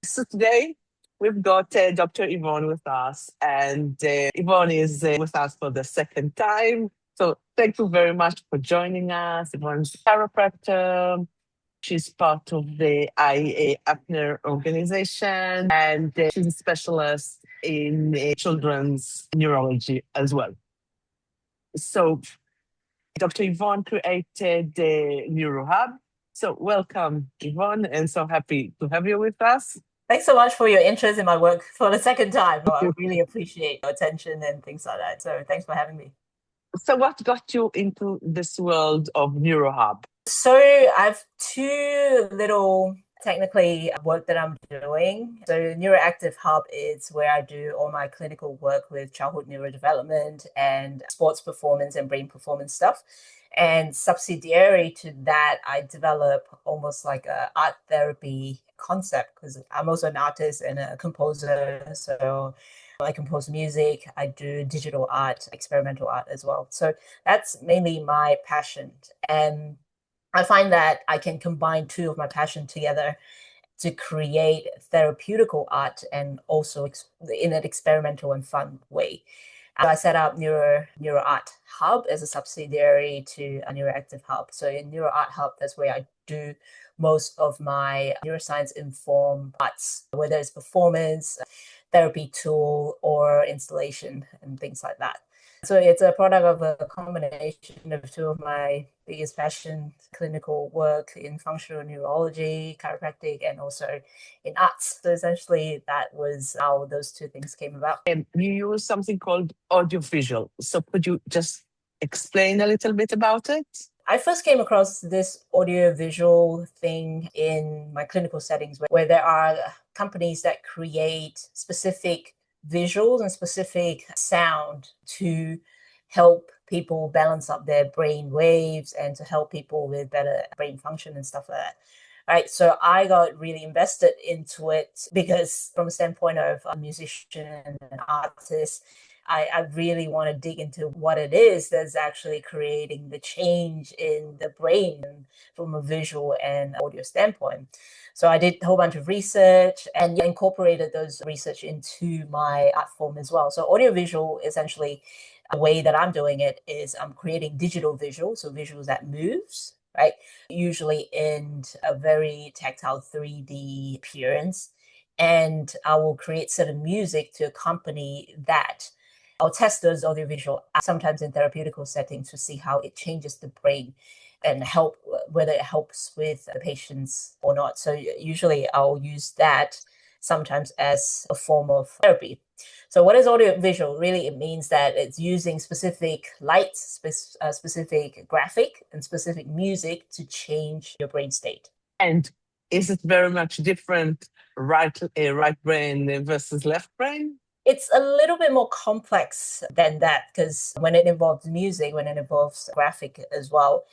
So today we've got Dr. Yvonne with us, and Yvonne is with us for the second time. So thank you very much for joining us. Yvonne's a chiropractor. She's part of the IA Apner organization, and she's a specialist in children's neurology as well. So Dr. Yvonne created the NeuroHub. So welcome, Yvonne, and so happy to have you with us. Thanks so much for your interest in my work for the second time. I really appreciate your attention and things like that. So thanks for having me. So what got you into this world of NeuroHub? So I have two little technically work that I'm doing. So Neuroactive Hub is where I do all my clinical work with childhood neurodevelopment and sports performance and brain performance stuff. And subsidiary to that, I develop almost like a art therapy concept because I'm also an artist and a composer. So I compose music, I do digital art, experimental art as well. So that's mainly my passion. And I find that I can combine two of my passion together to create therapeutical art and also in an experimental and fun way. I set up Neuro Art Hub as a subsidiary to a Neuroactive Hub. So in Neuro Art Hub, that's where I do most of my neuroscience informed arts, whether it's performance, therapy tool, or installation and things like that. So it's a product of a combination of two of my biggest passions, clinical work in functional neurology, chiropractic, and also in arts. So essentially that was how those two things came about. And you use something called audiovisual. So could you just explain a little bit about it? I first came across this audiovisual thing in my clinical settings where there are companies that create specific visuals and specific sound to help people balance up their brain waves and to help people with better brain function and stuff like that. Right. So I got really invested into it because from a standpoint of a musician and an artist, I really want to dig into what it is that's actually creating the change in the brain from a visual and audio standpoint. So I did a whole bunch of research and incorporated those research into my art form as well. So audiovisual, essentially, the way that I'm doing it is I'm creating digital visuals, so visuals that moves, right? Usually in a very tactile 3D appearance. And I will create certain music to accompany that. I'll test those audiovisual sometimes in therapeutical settings to see how it changes the brain and help whether it helps with the patients or not. So usually I'll use that sometimes as a form of therapy. So what is audiovisual? Really, it means that it's using specific light, specific graphic, and specific music to change your brain state. And is it very much different, right brain versus left brain? It's a little bit more complex than that because when it involves music, when it involves graphic as well,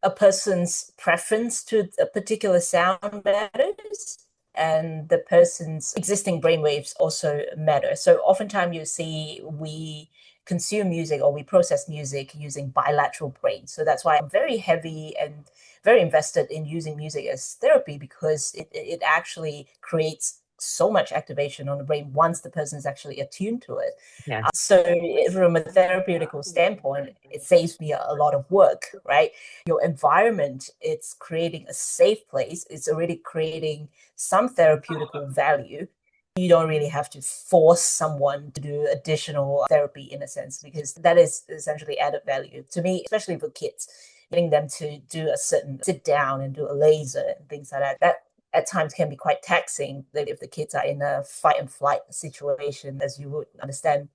a person's preference to a particular sound matters and the person's existing brainwaves also matter. So oftentimes you see we consume music or we process music using bilateral brains. So that's why I'm very heavy and very invested in using music as therapy because it actually creates so much activation on the brain once the person is actually attuned to it. Yeah. So from a therapeutical standpoint, it saves me a lot of work, right? Your environment, it's creating a safe place. It's already creating some therapeutical value. You don't really have to force someone to do additional therapy in a sense, because that is essentially added value to me, especially for kids, getting them to do a certain sit down and do a laser and things like that. That at times can be quite taxing if the kids are in a fight and flight situation, as you would understand.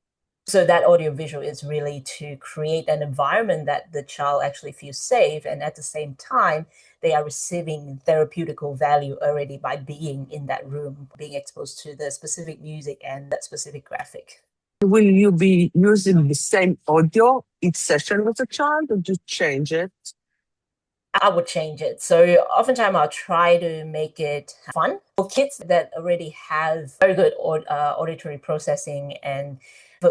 So that audiovisual is really to create an environment that the child actually feels safe, and at the same time, they are receiving therapeutical value already by being in that room, being exposed to the specific music and that specific graphic. Will you be using the same audio each session with the child or just change it? I would change it. So oftentimes I'll try to make it fun for kids that already have very good auditory processing and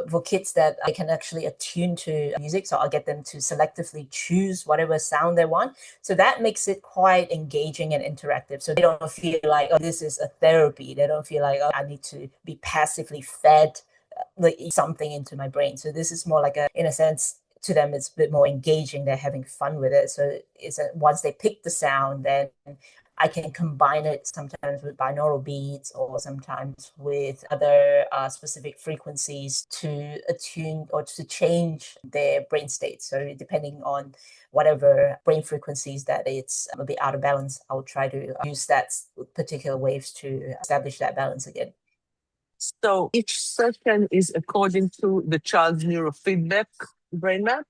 for kids that I can actually attune to music. So I'll get them to selectively choose whatever sound they want. So that makes it quite engaging and interactive. So they don't feel like, oh, this is a therapy. They don't feel like, oh, I need to be passively fed like something into my brain. So this is more like in a sense, to them, it's a bit more engaging. They're having fun with it. So it's once they pick the sound, then I can combine it sometimes with binaural beats or sometimes with other specific frequencies to attune or to change their brain state. So depending on whatever brain frequencies that it's a bit out of balance, I'll try to use that particular waves to establish that balance again. So each session is according to the child's neurofeedback brain map?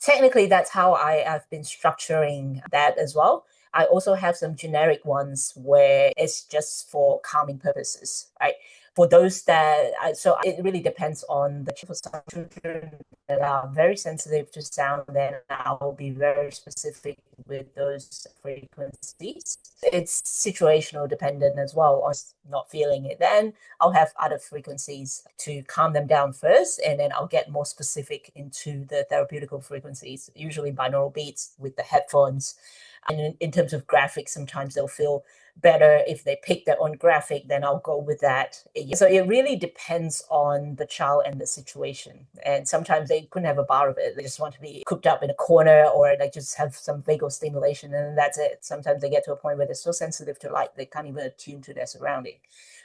Technically, that's how I have been structuring that as well. I also have some generic ones where it's just for calming purposes, right? For those that, so it really depends on the children that are very sensitive to sound, then I will be very specific with those frequencies. It's situational dependent as well, on not feeling it. Then I'll have other frequencies to calm them down first, and then I'll get more specific into the therapeutical frequencies, usually binaural beats with the headphones. And in terms of graphics, sometimes they'll feel better if they pick their own graphic, then I'll go with that. So it really depends on the child and the situation. And sometimes they couldn't have a bar of it. They just want to be cooped up in a corner, or they just have some vagal stimulation, and that's it. Sometimes they get to a point where they're so sensitive to light, they can't even attune to their surrounding.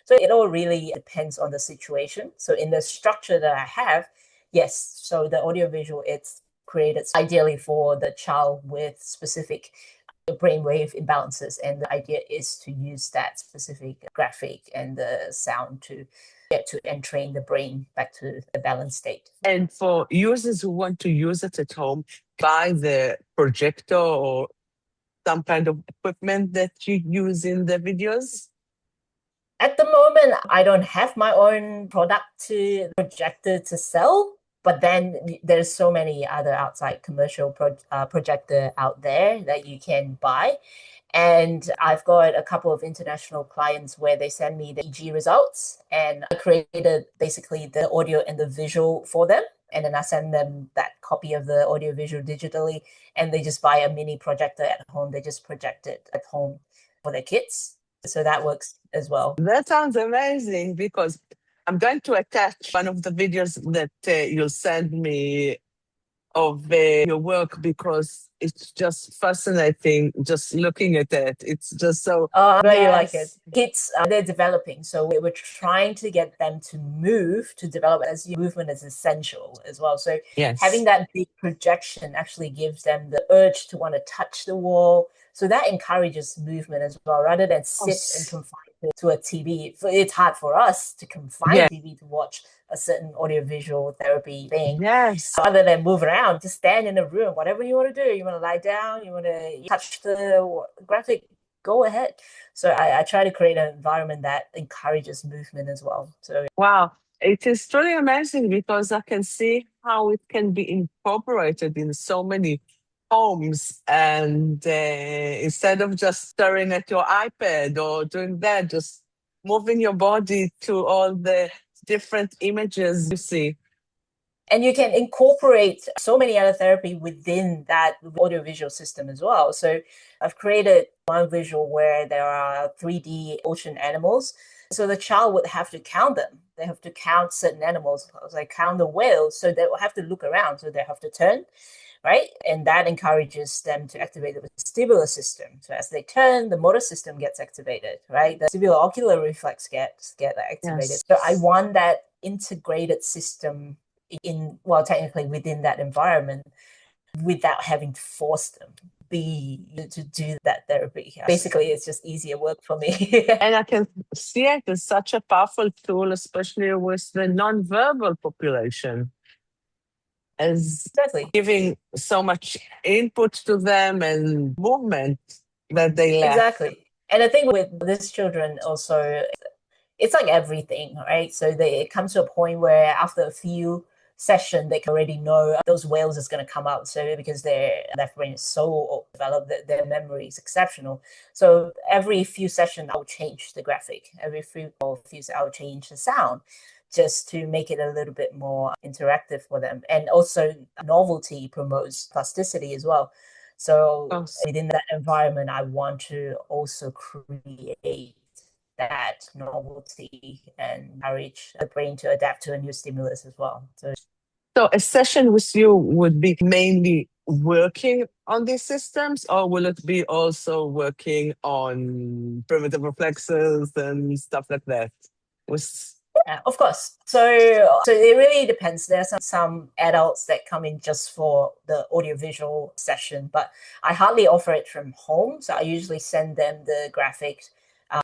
So it all really depends on the situation. So in the structure that I have, yes, so the audiovisual, it's created ideally for the child with specific brainwave imbalances, and the idea is to use that specific graphic and the sound to get to entrain the brain back to the balanced state. And for users who want to use it at home, buy the projector or some kind of equipment that you use in the videos? At the moment, I don't have my own product to projector to sell, but then there's so many other outside commercial projector out there that you can buy. And I've got a couple of international clients where they send me the EG results, and I created basically the audio and the visual for them. And then I send them that copy of the audio visual digitally, and they just buy a mini projector at home. They just project it at home for their kids. So that works as well. That sounds amazing, because I'm going to attach one of the videos that you'll send me of your work, because it's just fascinating just looking at it. It's just so. Oh, I'm glad you like it. Yes. Kids, they're developing. So we're trying to get them to move, to develop, as movement is essential as well. So having Yes. that big projection actually gives them the urge to want to touch the wall. So that encourages movement as well, rather than sit and confine to a TV. It's hard for us to confine Yeah. TV to watch a certain audiovisual therapy thing. Yes. Rather than move around, just stand in a room, whatever you want to do. You want to lie down, you want to touch the graphic, go ahead. So I try to create an environment that encourages movement as well. So Wow. It is truly amazing, because I can see how it can be incorporated in so many homes. And instead of just staring at your iPad or doing that, just moving your body to all the different images you see. and you can incorporate so many other therapy within that audiovisual system as well. So I've created one visual where there are 3D ocean animals. So the child would have to count them. They have to count certain animals, like count the whales. So they will have to look around. So they have to turn, right? And that encourages them to activate the vestibular system. So as they turn, the motor system gets activated, right? The vestibular ocular reflex gets activated. Yes. So I want that integrated system technically within that environment, without having to force them to do that therapy. Basically, it's just easier work for me. And I can see it as such a powerful tool, especially with the non-verbal population, as Exactly. giving so much input to them and movement that they lack. Exactly. And I think with these children also, it's like everything, right? So it comes to a point where after a few sessions, they can already know those whales is going to come out. So because their left brain is so developed that their memory is exceptional. So every few sessions, I'll change the graphic. Every few I'll change the sound. just to make it a little bit more interactive for them. And also novelty promotes plasticity as well. So within that environment, I want to also create that novelty and encourage the brain to adapt to a new stimulus as well. So a session with you would be mainly working on these systems, or will it be also working on primitive reflexes and stuff like that? Was Yeah, of course. So it really depends. There are some adults that come in just for the audiovisual session, but I hardly offer it from home. So I usually send them the graphic.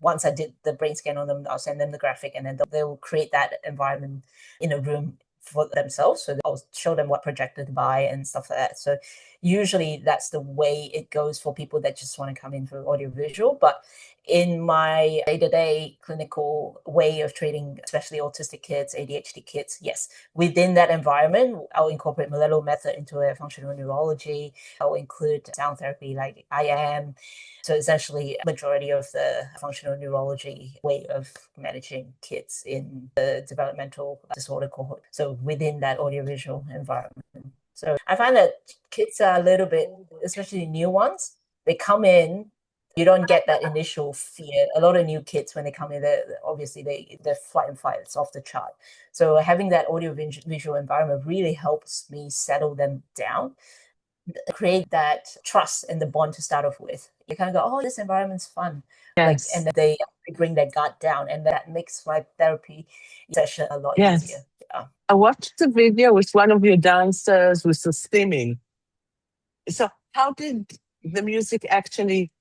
Once I did the brain scan on them, I'll send them the graphic, and then they'll create that environment in a room for themselves. So I'll show them what projector to buy and stuff like that. So usually that's the way it goes for people that just want to come in for audiovisual. But in my day-to-day clinical way of treating, especially autistic kids, ADHD kids, yes, within that environment, I'll incorporate Malello method into a functional neurology. I'll include sound therapy like I am. So essentially, majority of the functional neurology way of managing kids in the developmental disorder cohort. So within that audiovisual environment. So I find that kids are a little bit, especially new ones, they come in, you don't get that initial fear. A lot of new kids, when they come in, obviously their flight and fight is off the chart. So having that audio-visual environment really helps me settle them down, create that trust and the bond to start off with. You kind of go, oh, this environment's fun. Like, yes, and then they bring their guard down, and that makes my therapy session a lot easier. yes. Yeah. I watched the video with one of your dancers with the stimming. So how did the music actually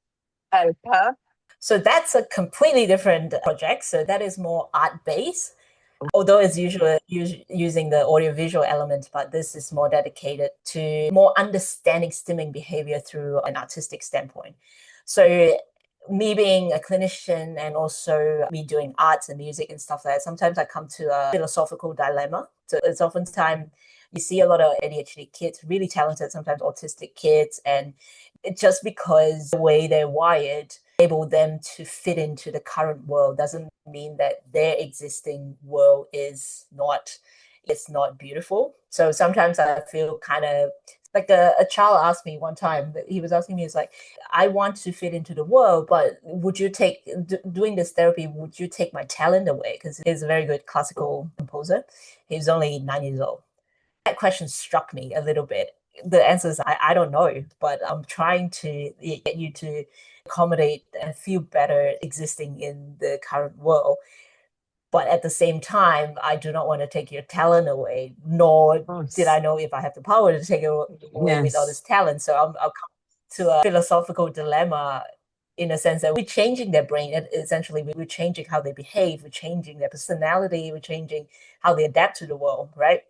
help her? So that's a completely different project. So that is more art-based, although it's usually using the audiovisual element, but this is more dedicated to more understanding stimming behavior through an artistic standpoint. So me being a clinician and also me doing arts and music and stuff like that, sometimes I come to a philosophical dilemma. So it's oftentimes you see a lot of ADHD kids, really talented, sometimes autistic kids, and it's just because the way they're wired, enable them to fit into the current world doesn't mean that their existing world is not, it's not beautiful. So sometimes I feel kind of like a child asked me one time, he was asking me, it's like, I want to fit into the world, but would you take, doing this therapy, would you take my talent away? Because he's a very good classical composer. He's only 9 years old. That question struck me a little bit. The answer is I don't know, but I'm trying to get you to accommodate and feel better existing in the current world. But at the same time, I do not want to take your talent away, nor did I know if I have the power to take it away with all this Yes. talent. So I'll come to a philosophical dilemma in a sense that we're changing their brain. Essentially, we're changing how they behave, we're changing their personality, we're changing how they adapt to the world, right?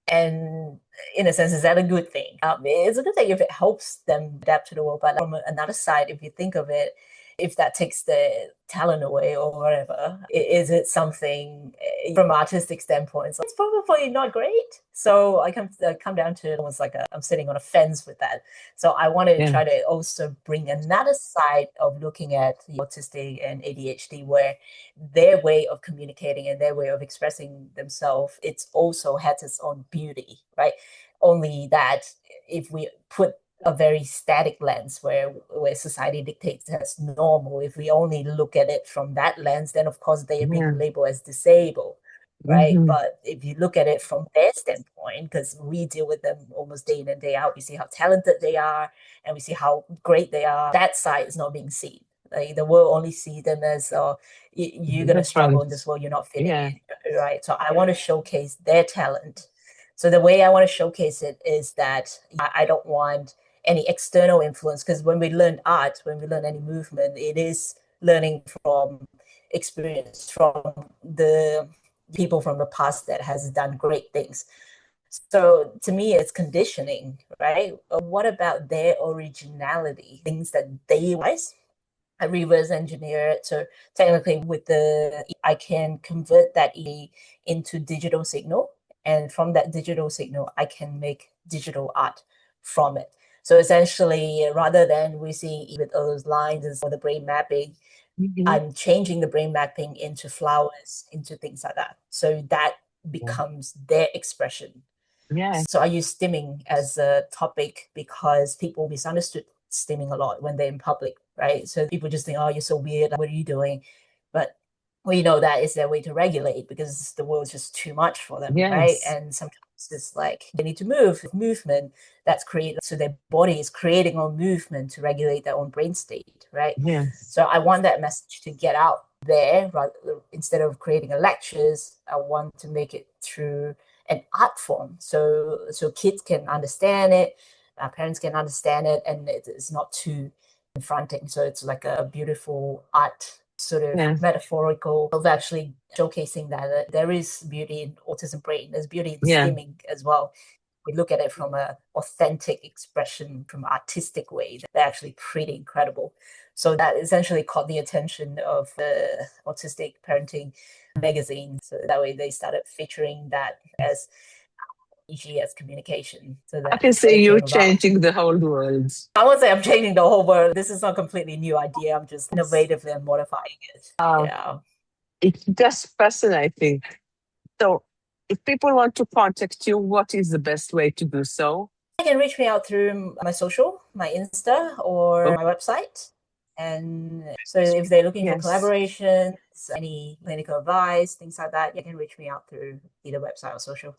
And in a sense, is that a good thing? It's a good thing if it helps them adapt to the world. But from another side, if you think of it, if that takes the talent away or whatever, is it something from an artistic standpoint? So it's probably not great. So I come down to almost like I'm sitting on a fence with that. So I want to Yeah. try to also bring another side of looking at autistic and ADHD, where their way of communicating and their way of expressing themselves, it's also has its own beauty, right? Only that if we put a very static lens where society dictates as normal, if we only look at it from that lens, then of course they are being labeled as disabled, right? Mm-hmm. But if you look at it from their standpoint, because we deal with them almost day in and day out, we see how talented they are and we see how great they are. That side is not being seen. Like the world only see them as you're gonna struggle in this world, you're not fitting in, right? So I want to showcase their talent. So the way I want to showcase it is that I don't want any external influence, because when we learn art, when we learn any movement, it is learning from experience from the people from the past that has done great things. So to me, it's conditioning, right? What about their originality, things that they wise? I reverse engineer it. So technically with I can convert that into digital signal. And from that digital signal, I can make digital art from it. So essentially, rather than we see with all those lines and the brain mapping, I'm changing the brain mapping into flowers, into things like that. So that becomes their expression. Yeah. So I use stimming as a topic because people misunderstood stimming a lot when they're in public, right? So people just think, oh, you're so weird. What are you doing? But we know that is their way to regulate because the world's just too much for them, right? Yes. And sometimes it's like they need to move, movement that's created. So their body is creating a movement to regulate their own brain state, right? Yes. So I want that message to get out there rather, instead of creating a lectures. I want to make it through an art form, so kids can understand it, parents can understand it, and it's not too confronting. So it's like a beautiful art, sort of Yes. metaphorical of actually showcasing that there is beauty in autism brain. There's beauty in Yeah. stimming as well. We look at it from a authentic expression, from artistic way. They're actually pretty incredible. So that essentially caught the attention of the Autistic Parenting magazine. So that way they started featuring that as EG as communication. So I that's can how say it you're came about. changing the whole world. I won't say I'm changing the whole world. This is not a completely new idea. I'm just innovatively and modifying it. Uh, Yeah. it's just fascinating. So, if people want to contact you, what is the best way to do so? They can reach me out through my social, my Insta, or Oh, my website. And so if they're looking for yes. collaborations, any clinical advice, things like that, you can reach me out through either website or social.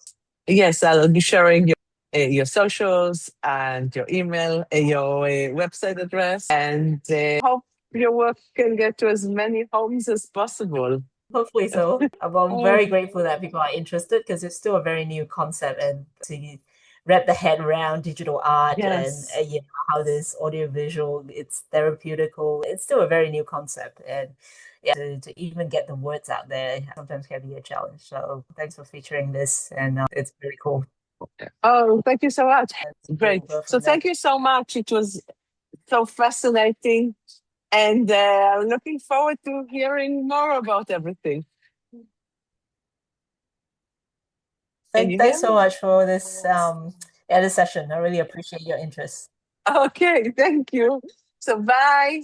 Yes, I'll be sharing your socials and your email, your website address, and hope your work can get to as many homes as possible. Hopefully so. I'm Oh, very grateful that people are interested because it's still a very new concept, and to wrap the head around digital art and yes. how this audiovisual, it's therapeutical. It's still a very new concept, and yeah, to even get the words out there sometimes can be a challenge. So thanks for featuring this, and it's very cool. Oh, thank you so much. And we'll Great. go So, from there. thank you so much. It was so fascinating. And looking forward to hearing more about everything. Can you hear Thanks so me? much for this this session. I really appreciate your interest. Okay, thank you. So, bye.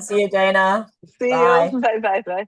See you, Dana. See you. Bye. Bye, bye, bye.